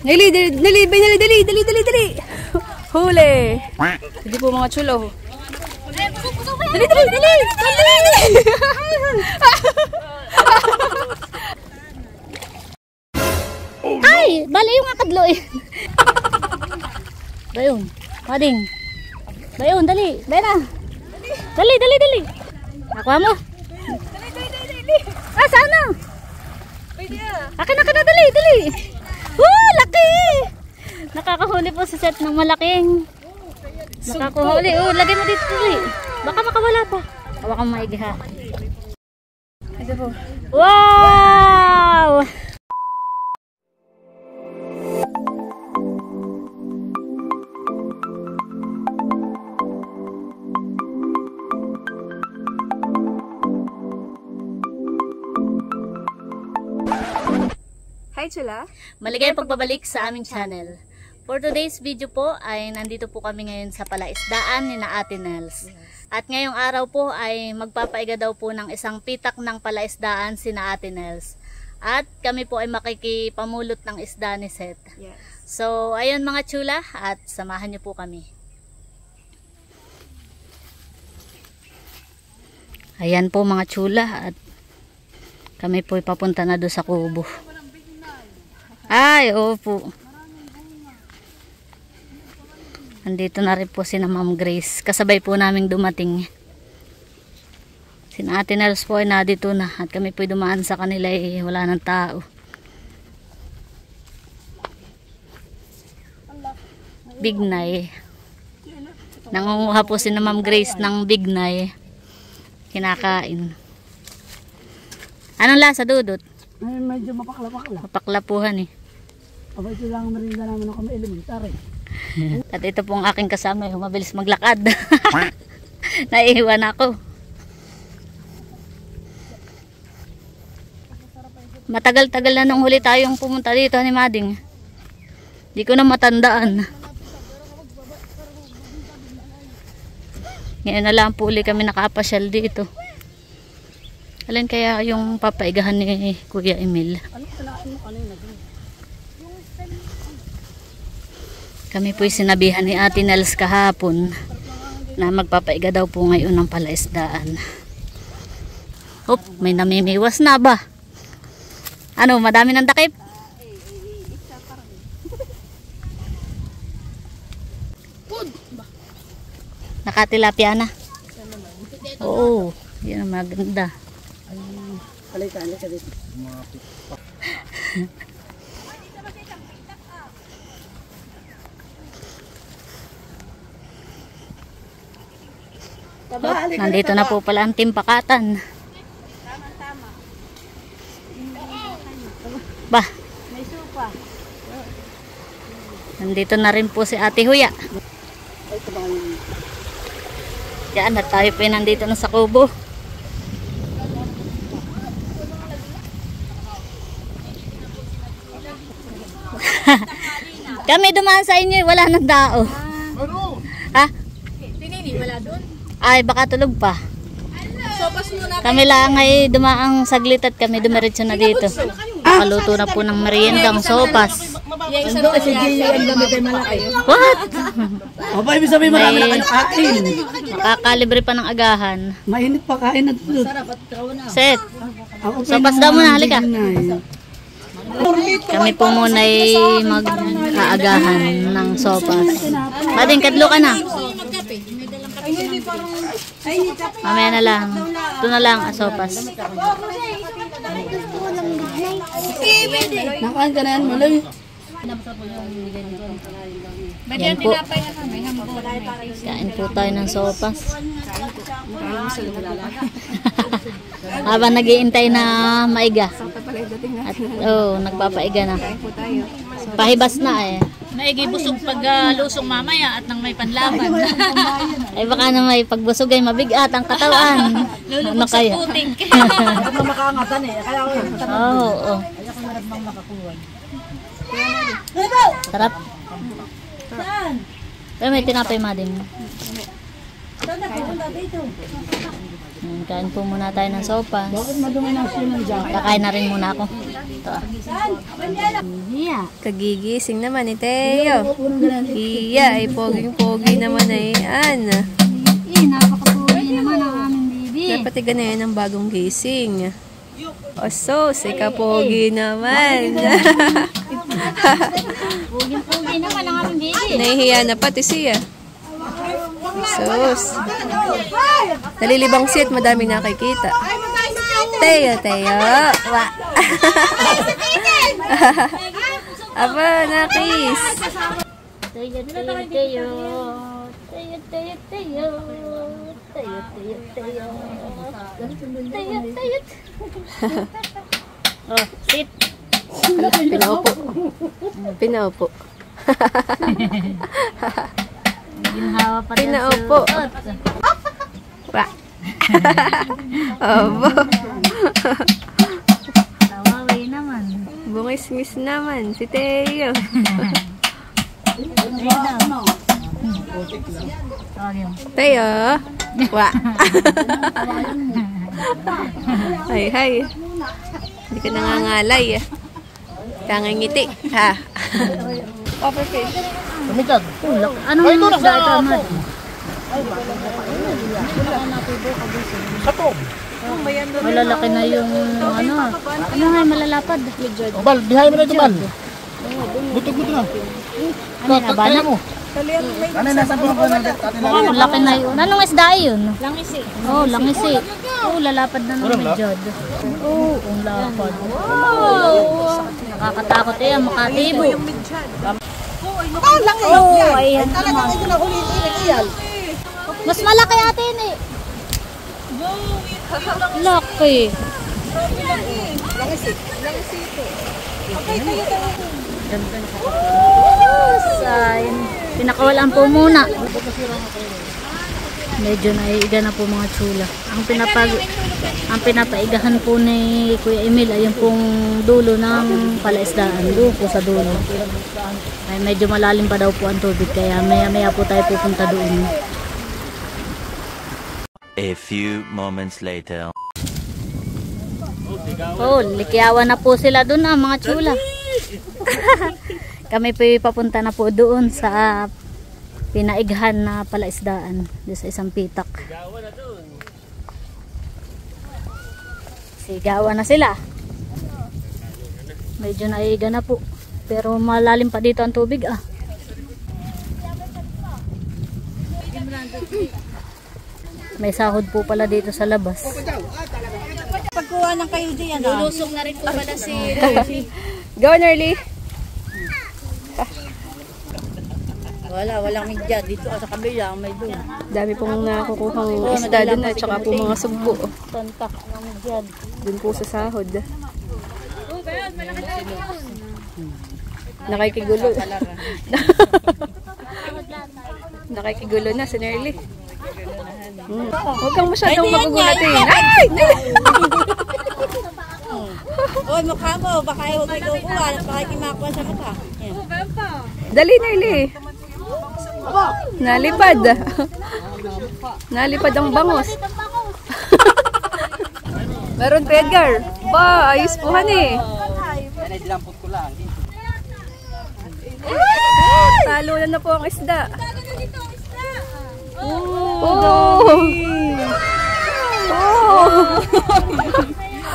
Dali, dali, dali, dali, dali, dali, dali. Huli. Hindi po mga chulo. Dali, dali, dali, dali. Ay, bali yung akadlo eh. Bayon, mading. Bayon, dali, bayon na. Dali, dali, dali. Nakuha mo. Ah, sana? Akin na, dali, dali. Laki! Nakakahuli po si Seth ng malaking. Nakakahuli. Lagay mo dito, dali. Baka makawala pa. Hawakan mo maigi ha. Ito po. Wow! Hi Chula! Maligayang pagbabalik sa aming channel. For today's video po ay nandito po kami ngayon sa palaisdaan ni na Ate Nels. At ngayong araw po ay magpapaiga daw po ng isang pitak ng palaisdaan si na Ate Nels. At kami po ay makikipamulot ng isda ni Seth. Yes. So ayun mga chula, at samahan niyo po kami. Ayan po mga chula, at kami po ay papunta na doon sa kubo. Ay, opo. Andito na rin po si na Ma'am Grace. Kasabay po naming dumating. Si Ate Nels po ay nadito na. At kami po ay dumaan sa kanila eh, wala ng tao. Bignay. Nangunguha po si na Ma'am Grace ng bignay. Kinakain. Anong lasa, Dudot? Ay, medyo mapakla-pakla. Mapaklapuhan eh. Aba, ito lang ang merinda namin ng kami elementary. At ito pong aking kasama, mabilis maglakad. Naiiwan ako. Matagal-tagal na nung huli tayong pumunta dito ni Mading. Di ko na matandaan. Ngayon na lang po uli kami nakapasyal dito. Alin kaya yung papaigahan ni Kuya Emil? Kami po'y sinabihan ni Ate Nels kahapon na magpapaiga daw po ngayon ng palaisdaan. Hop, may namimiwas na ba? Ano, madami ng takip? Nakatilapia na. Oo, yan ang maganda. Alay ka dito. Nandito na po pala ang timpakatan. Bah. May supa. Nandito na rin po si Ate Huya. Yan, at tayo po nandito na sa kubo. Kami dumaan sa inyo, wala nang tao. Ha? Tinini, wala doon? Ay, baka tulog pa. Sopas muna. Kami lang ay dumaang saglit at kami dumiretso na dito. Nakaluto na po ng meriendang sopas. Ando, sige, ang dami kayo malaki. What? Aba, ibig sabihin marami na kayong atin. Makakalibre pa ng agahan. Mainit pa kain na tulog. Seth, sopas daw muna, halika. Kami po muna ay mag-aagahan ng sopas. Bading, kadlo ka na. Mamaya na lang. Ito na lang, sopas. Nakain ka na yan, malay. Yan po. Kain po tayo ng sopas. Habang nag-iintay na maiga. At nagpapaiga na. Pahibas na eh. Maigi busog pag lusong mamaya at nang may panlaban. Ay baka na may pagbusog ay mabigat ang katawan. Ano kaya? Puting. Ako na makangatan eh. Kaya ako yung tanong. Oo. Kaya ako narabang makakuha. Sarap. Pero may tinapay mading. Kain po muna tayo ng sopas. Bakit madumi na siya ng jacket? Kakain na rin muna ako. Ito. Yeah. Kagigising naman ni Teo. Iya, ay poging-pogi naman ay Ana. Napakapuwi naman ang aming baby. Napatigan na yan ang bagong gising. Oso, si Kapogi naman. Puging-pugi naman ang aming baby. Nahihiya na pati siya. Sus. Nalilibang siya at madami nakikita. Teo. Wa. Aba, nakis. Teo. Oh, sit. Pinaupo. Ginhawa pa rin. Pinaupo. Wa. Obo. Tawaway naman. Bungis-ngis naman si Teo. Teo. Wa. Hay. Hindi ka nangangalay. Kangangiti. Ha. Upper face. Tumigag. Anong isda ito, Amad? Malalaki na yung ano. Ano nga malalapad? Bal, bihay mo na ito, Bal. Buto-buto na. Ano na ba na? Ano yung nasa buwan ko na Ang laki na yun. Anong isda yun? Langisi. Oh, langisi. Oh, lalapad na ng medyod. Oh, ang lapad. Wow! Nakakatakot eh, ang makatibo. Oh, ayan naman. Mas malaki atin eh. Laki. Sign. Pinakawalan po muna. Medyo naiiga na po mga chula. Ang pinapaigahan po ni Kuya Emil ay yung pong dulo ng palaisdaan. Doon po sa dulo. Ay medyo malalim pa daw po ang tubig kaya maya po tayo pupunta doon. A few moments later. Oh, likyawan na po sila doon mga chula. Kami po papunta na po doon sa pinaighan na palaisdaan doon sa isang pitak. Sigawan na sila. Medyo naiiga na po. Pero malalim pa dito ang tubig ah. May sahod po pala dito sa labas. Pagkuha ng kayo diyan, Lulusong na rin po pala si Go, Nerly. walang media dito sa kabila, may doon. Dami pong nakukuhang isda doon at saka po mga sugpo. Tontak ng medyod. Doon po sa sahod. Nakikigulo. Nakikigulo na si Nerly. Huwag kang masyadong magugulatin. Ay! Oy, mukha mo, baka ayaw kayo kukuha, baka kimakuha sa mukha. Dali, Nerly. Nalipad. Nalipad ang bangos. Meron pa, Edgar. Ba, ayos po eh. Talo na po ang isda. Oh!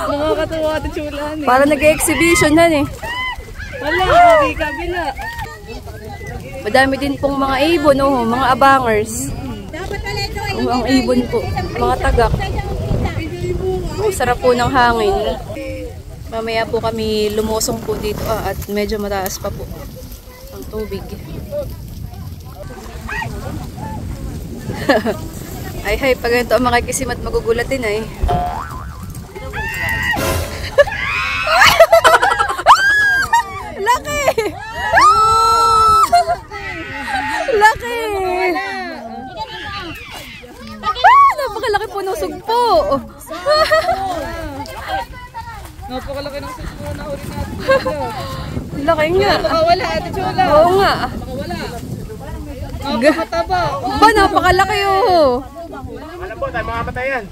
Nakakatawa ito chulaan eh. Para nag-exhibition na eh. Wala, kabila. Madami din pong mga ibon, oh, mga abangers. Oh, ang ibon po, mga tagak. Oh, sarap po ng hangin. Mamaya po kami lumusong po dito at medyo mataas pa po ang tubig. Ay, pag ganito ang makikisim at magugulatin ay. Laki! Laki! Napakalaki po ng sugpo. Napakalaki ng sugpo na huli natin. Laki nga. Wala, ate Chula. Oo nga. Napakataba. Ba, napakalaki oh. Alam po, tayo mga matayan.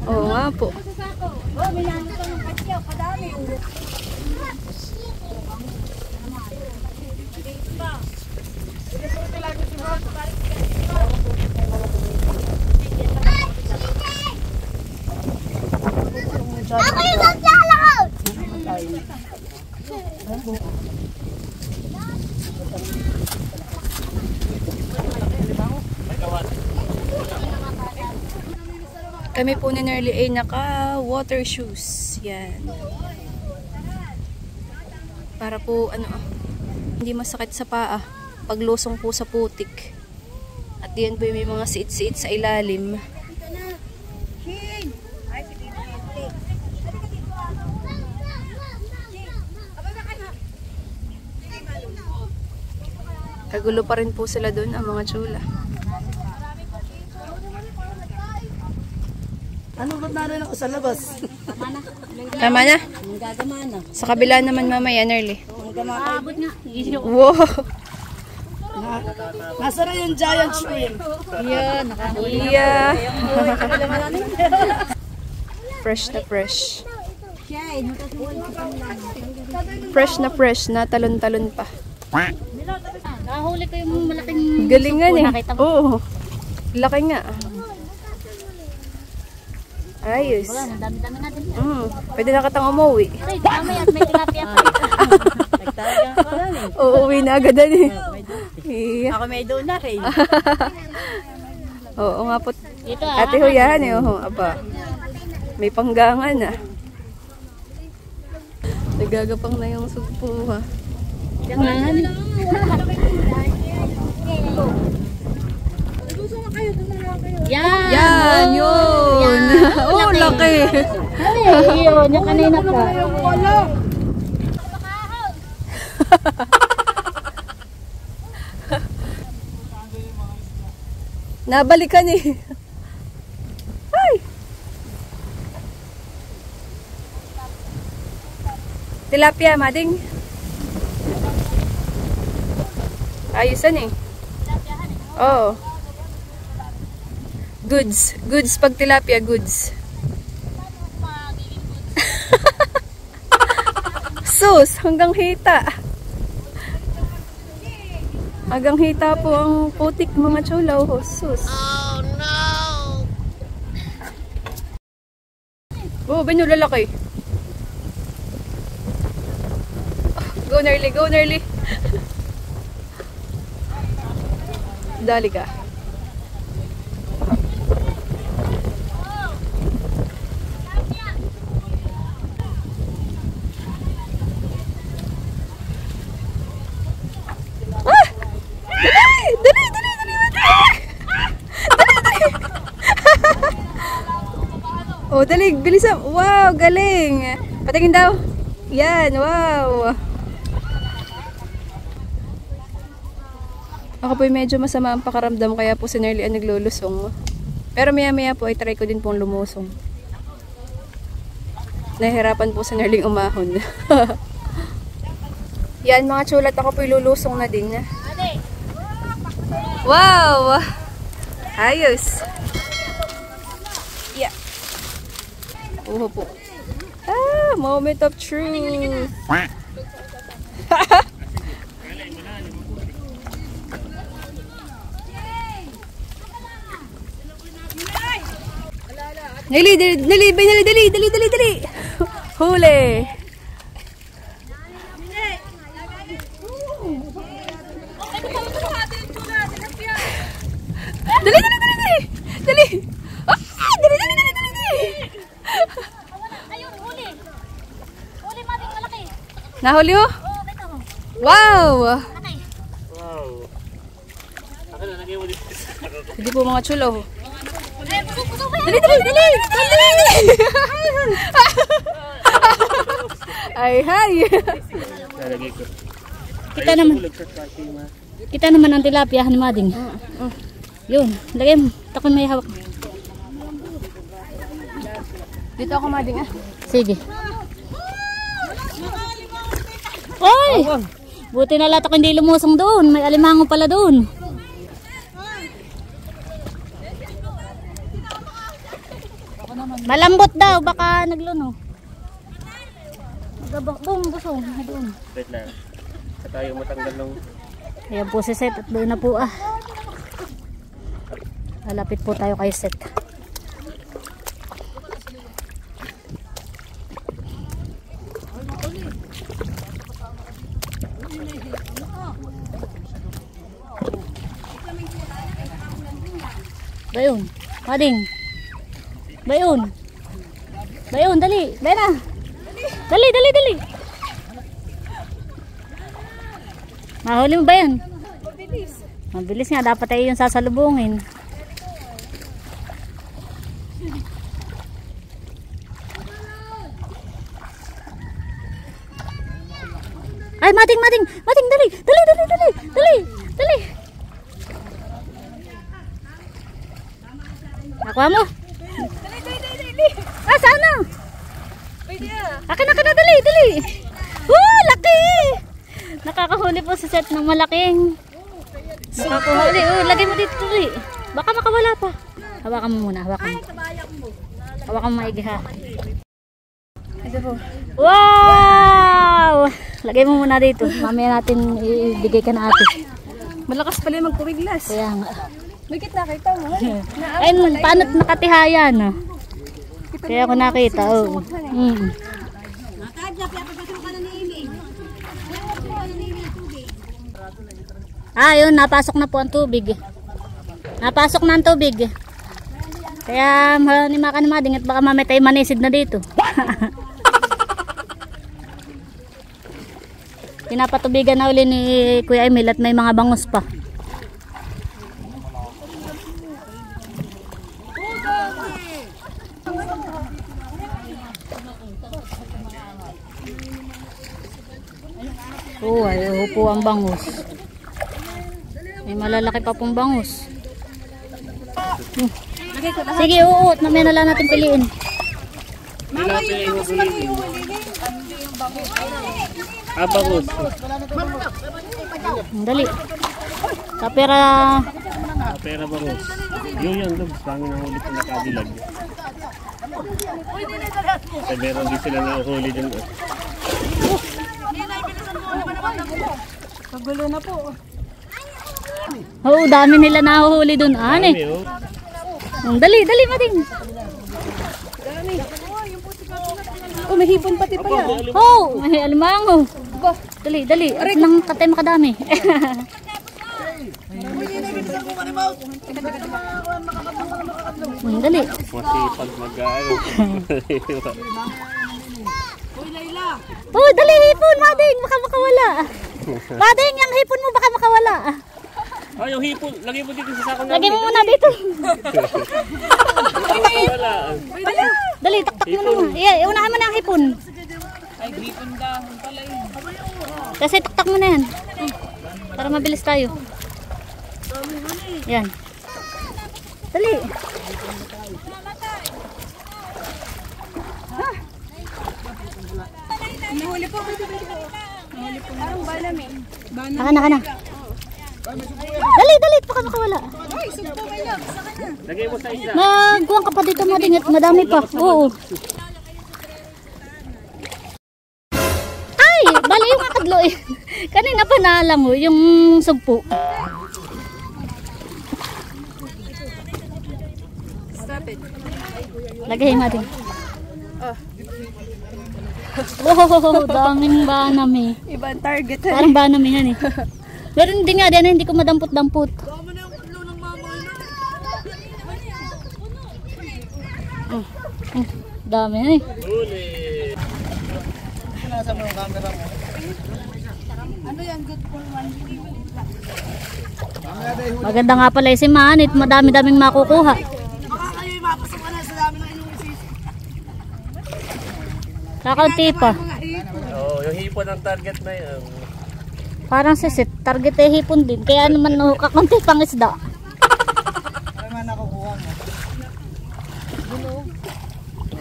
Oo nga po. Oh, may namin ka ng kasyaw, kadami. Ako yung naglalakad! Kami po ni Nerly ay naka water shoes. Yan. Para po hindi masakit sa paa paglusong po sa putik. At yan po may mga siit-siit sa ilalim. Kagulo pa rin po sila doon, ang mga chula. Ano ba't naroon ako sa labas? Tama na? Ang gagamana. Sa kabila naman mamaya, Nerly. Ang gamana. Abot nga. Wow! Nasa na yung giant shrimp? Yan, nakahuli. Yeah! Fresh na fresh. Fresh na fresh, na talon-talon pa. Nakahuli ko yung malaking Galingan sumpo, eh. nakita mo? Oo. Laki nga. Ayos. Wala, ang dami-dami natin. Pwede na katang umuwi. Ay, mamaya at may tilapia pa. Uuwi na agad eh. Yeah. Ako may doon na rin. Oo nga po. Ito Ate Huyahan eh. Oh, aba. May panggangan ah. Nagagapang na yung sugpo ha. Yan. Yan. Yan, yun. Oh, laki. Ay, yun, yung kanina pa. Nabalikan eh. Ay. Tilapia, mading. Ayusan eh. Oo. Goods. Goods pag tilapia, goods. Sus, hanggang hita. Hanggang hita po ang putik mga chulaw. Sus. Oh no! Oh, benyo lalaki. Go Nerly, go Nerly. Dali ka. Oh, dali, bilisan. Wow, galing. Patingin daw. Yan, wow. Ako po medyo masama ang pakaramdam kaya po si Nerly ang naglulusong. Pero maya-maya po ay try ko din pong lumusong. Nahihirapan po si Nerly umahon. Yan mga chulat, ako po lulusong na din. Wow! Ayos! Yeah. Uho po. Ah, moment of truth. Dali. Huli. Dali. Ah, dali. Ayun, huli. Huli mating malaki. Nahuli mo? Oo, beto. Wow! Malaki. Hindi po mga chulo. Pusok. Dali. Ay, hi. Kita naman ang tilapia ni Mading. Yun, lagay mo. Takon may hawak. Dito ako mading ah. Sige. Oy! Buti na latak hindi lumusong doon. May alimango pala doon. Malambot daw, baka nagluno. Magabakbong, busong. Doon. Wait lang. Sa tayo matanggal ng... Ayan po si Seth at doon na po Malapit po tayo kay Seth. Bayon, Mading. Bayon, dali. Bayon na. Dali. Mahuli mo ba yan? Mabilis nga, dapat tayo yung sasalubungin. Ay, Mading, dali. Nakuha mo? Ah, sana? Akin na, dali. Laki! Nakakahuli po si Seth ng malaking. Nakakahuli. Lagay mo dito, tuloy. Baka makawala pa. Hawakan mo muna, Hawakan mo maigi ha. Wow! Lagay mo muna dito. Mamaya natin ibigay ka na ate. Malakas pala yung magpumiglas. Kaya nga. May nakita mo. Ay, paano nakatihayan? Kaya ako nakita. Yun, napasok na po ang tubig. Kaya ni Maka ni Mading at baka mamaya tayo manisid na dito. Pinapatubigan na uli ni Kuya Emil at may mga bangus pa. Ay, po ang bangus. May malalaki pa pong bangus. Sige, uut. Mamaya na lang natin piliin. Bangus. Dali. Kapera bangus. Yun, Lubs. Bangin ang huli ko na kabilag. Kasi meron din sila na huli dyan. Kagulo na po. Dami nila nahuhuli dun. Dali, Mading. May hipon pati pala. May alimango. Dali. At nang katay makadami. Dali. Masipag mag-aano. Dali hipon, Mading. Baka makawala. Mading, yung hipon mo baka makawala. Yung hipon. Lagay mo dito sa sakong Lagay mo muna dito. Wala. Dali, taktak mo naman. Unahan mo na ang hipon. Ay, hipon dahon pala yun. Kasi taktak mo na yan. Para mabilis tayo. Yan. Dali. Nahuli po. Parang balam eh. Kana. Dali, baka makawala. Lagay mo sa isa. Magkuhan ka pa dito, Mading, at madami pa. Oo. Ay, bali yung akadlo eh. Kanina pa naalam mo, yung sugpo. Stop it. Lagay, Mading. Wow, daming banam eh. Ibang target. Parang banam yan eh. Meron din nga din, hindi ko madampot-dampot. Dami na eh. Maganda nga pala si Manit, madami-daming makukuha. Kakaunti pa. Yung hipon ang target na yun. Parang sisit, target ay hipon din. Kaya naman kakunti pang isda.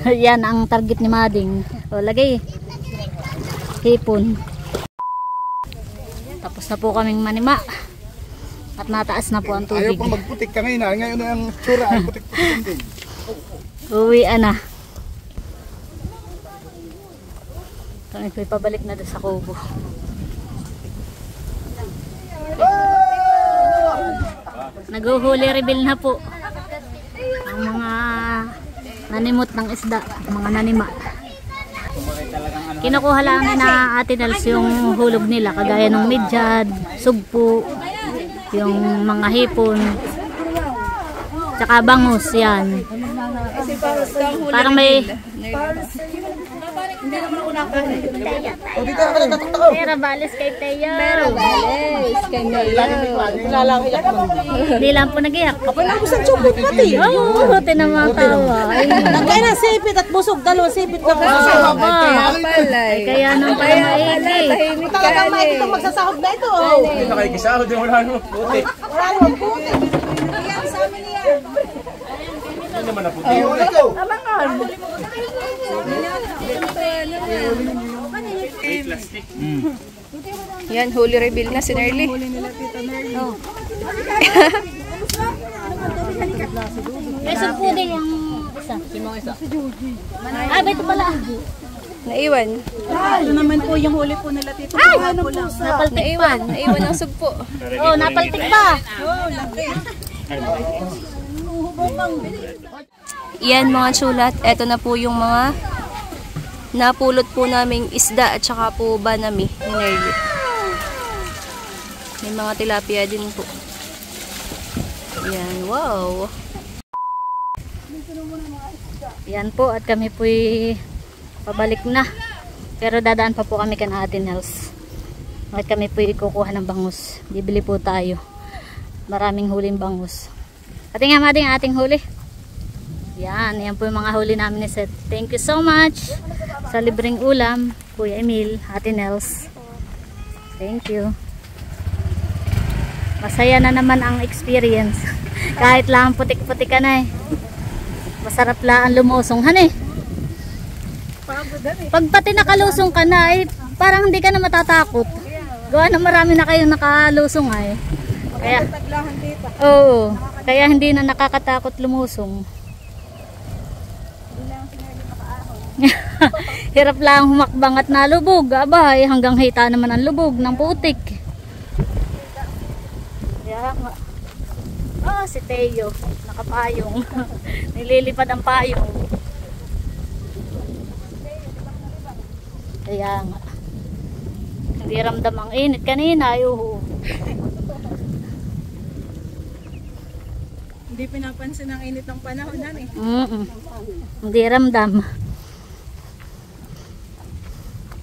Yan ang target ni Mading. Lagay. Hipon. Tapos na po kaming manima. At nataas na po ang tubig. Ayaw pang magputik ka ngayon. Ngayon na ang tsura ay putik-putik din. Uwian na. Kami po'y pabalik na doon sa kubo. Naghuhuli reveal na po ang mga nanimot ng isda, mga nanima. Kinukuha lang na Ate Nels yung hulog nila, kagaya ng midyad, sugpo, yung mga hipon, tsaka bangus, yan. Parang may Pera balis kay Teo. Pero balis, kanya. Hindi lang po nag-iyak. Kapag lang ko sa tsubot pati. Oo, tinamatawa. Nagkaya na sipit at busog, dalawang sipit na busog. Kaya pala. Kaya nung pala maigi. Tahimik ka Talagang na maikitong magsasahod na ito. Hindi nakikisahod yung wala naman puti. Wala naman puti. Iyan sa amin yan. Hindi naman na puti. Plastic. Yan, holy reveal na si Nerly. May sugpo din yung isa. Ah, ba ito pala? Naiwan. Ito naman po yung huli po nila tito. Ay! Napaltik pa. Naiwan ang sugpo. Oh, napaltik pa. Yan mga chulat, eto na po yung mga napulot po naming isda at saka po banami ni Nerly. May mga tilapia din po. Yan, wow. Yan po, at kami po'y pabalik na. Pero dadaan pa po kami kana Ate Nels. At kami po'y kukuha ng bangus. Bibili po tayo. Maraming huling bangus. At nga mading ating huli. Yan po yung mga huli namin ni Seth. Thank you so much sa libreng ulam, Kuya Emil, Ate Nels. Thank you. Masaya na naman ang experience. Kahit lang putik-putik ka na eh. Masarap lang ang lumusong han eh. Pag pati nakalusong ka na eh, parang hindi ka na matatakot. Gawa na marami na kayong nakalusong ay. Kaya, oo, kaya hindi na nakakatakot lumusong. Hirap lang humakbang at nalubog. Abay, hanggang hita naman ang lubog ng putik. Kaya nga. Ah, si Teo, nakapayong. Nililipad ang payong. Kaya nga. Hindi ramdam ang init kanina. Hindi pinapansin ang init ng panahon nan eh. Hindi ramdam.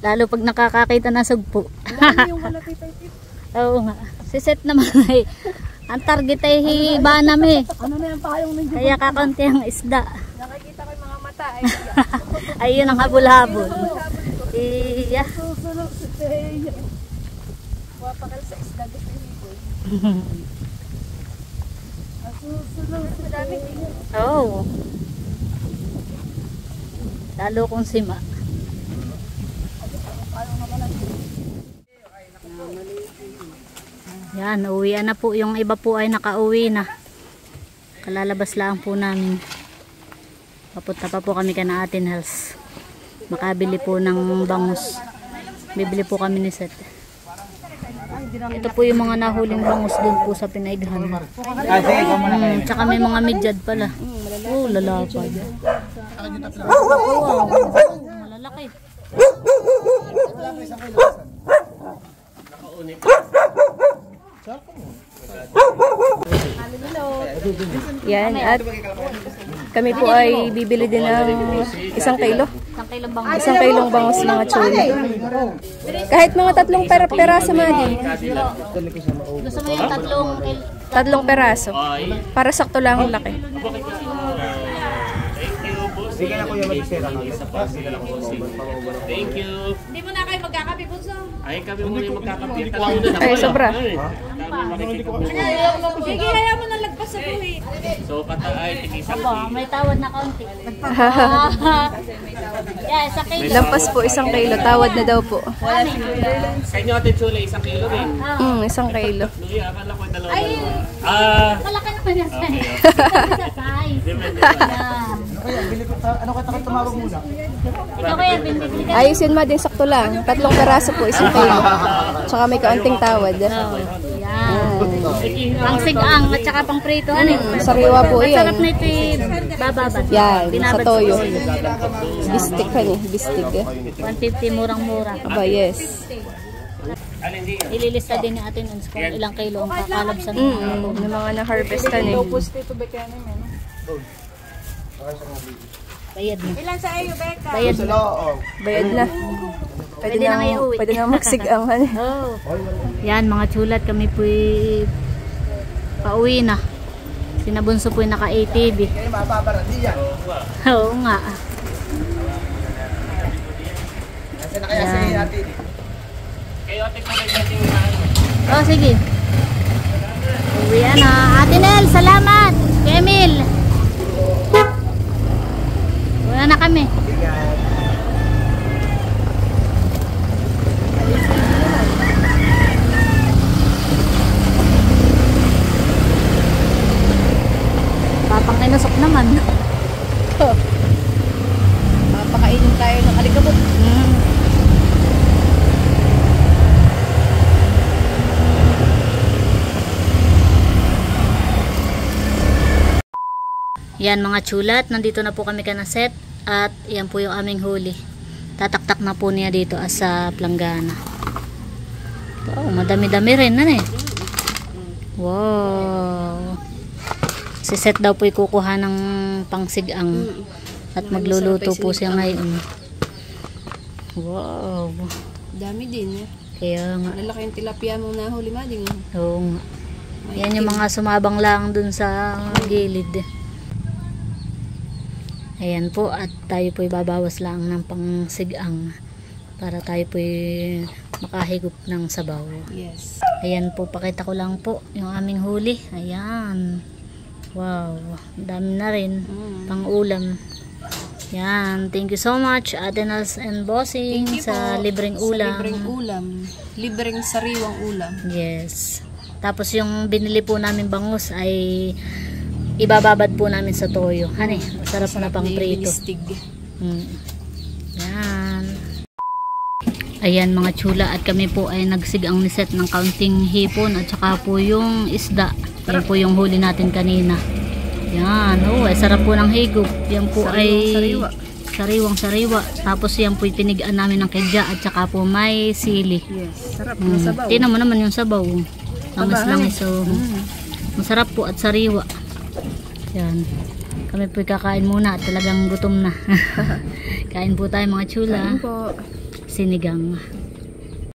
Lalo pag nakakakita ng sugpo. Oo nga. Si Seth naman ay ang target ay hibanam eh. Ano na yung payong ninyo? Kaya kakunti ang isda. Nakikita ko yung mga mata. Ayun ang habol-habol. Iya. Susunod si Teo. Wapakal sa isda. Susunod si Teo. Oo. Lalo kung sima. Yan, uwian na po. Yung iba po ay nakauwi na. Kalalabas lang po namin. Papunta pa po kami kana Ate Nels. Makabili po ng bangus. Bibili po kami ni Seth. Ito po yung mga nahuling bangus dun po sa pinaighan. Tsaka may mga midyad pala. Oh, lalapad. Wow, malalaki. Yan, at kami po ay bibili din ng 1 kilo. Isang kilong bangus. 1 kilong bangus mga chuli. Kahit mga 3 peraso man. Gusto mo yung 3 peraso. Para sakto lang ang laki. Sige na kuya mag-isera. Thank you. Hindi mo na kayo magkakapi bunso. Ay, kami muna yung magkakapit. Ay, sobra. Sige, kaya mo na lagpas sa buhit. So, patay, tigisa. Aba, may tawad na kaunti. Yeah, sa kilo. Lampas po 1 kilo. Tawad na daw po. Sa inyo Ate Chula, 1 kilo rin. 1 kilo. Luya, akala ko Ay, Ah, malaki naman yan sa size. depende. Yeah. Ikaw kaya, binibili ka. Ayusin mo din, sakto lang. 3 peraso po, 1 kilo. Tsaka may kaunting tawad. Yan. Pang sigang at saka pang prito. Ano? Sariwa po yan. Masarap na ito bababad. Yan, sa Binabad toyo. sa oil. Bistik ka ni, bistik. 150, murang-mura. Aba, yes. Ililista din ni atin kung ilang kilo ang kakalabsan. Yung mga na-harvest ka ni. Bayad na. Ilan sa iyo, Becca? Bayad na. Bayad na. Pwede na iuwi. Pwede na magsigangan. Oh. Yan mga chulat, kami po pauwi na. Sinabunso po naka ATV. Oo nga. Yan. Oh, sige. Uwi na. Ate Nel, salamat. Emil. Wala na kami. Papang inusok naman. Papakainin tayo ng alikabok. Yan mga chulat, nandito na po kami kanaset at yan po yung aming huli. Tataktak na po niya dito sa planggana. Oh, madami-dami rin na eh. Wow. Si Set daw po kukuha ng pangsigang at magluluto po siya ngayon. Wow. Dami din. Kaya nga. Lalaki yung tilapia mong nahuli, Mading. Oo nga. Yan yung mga sumabang lang dun sa gilid. Ayan po, at tayo po babawas lang ng pangsigang para tayo po makahigop ng sabaw. Yes. Ayan po, pakita ko lang po yung aming huli. Ayan. Wow, dami na rin. Pang ulam. Yan, thank you so much Ate Nels and Bossing sa libreng ulam. Sa libreng ulam. Libreng sariwang ulam. Yes. Tapos yung binili po namin bangus ay ibababad po namin sa toyo. Hani, masarap na pang prito. Yan. Ayan mga chula, at kami po ay nagsigang ni Set ng kaunting hipon at saka po yung isda. Yan po yung huli natin kanina. Yan, oh, ay sarap po ng higop. Yan po sariwang sariwa. Tapos yan po pinigaan namin ng kedya at saka po may sili. Yes, sarap ng sabaw. Tingnan mo naman yung sabaw. Langis-langis. So, masarap po at sariwa. Yan. Kami po kakain muna at talagang gutom na. Kain po tayo mga chula. Kain po. Sinigang.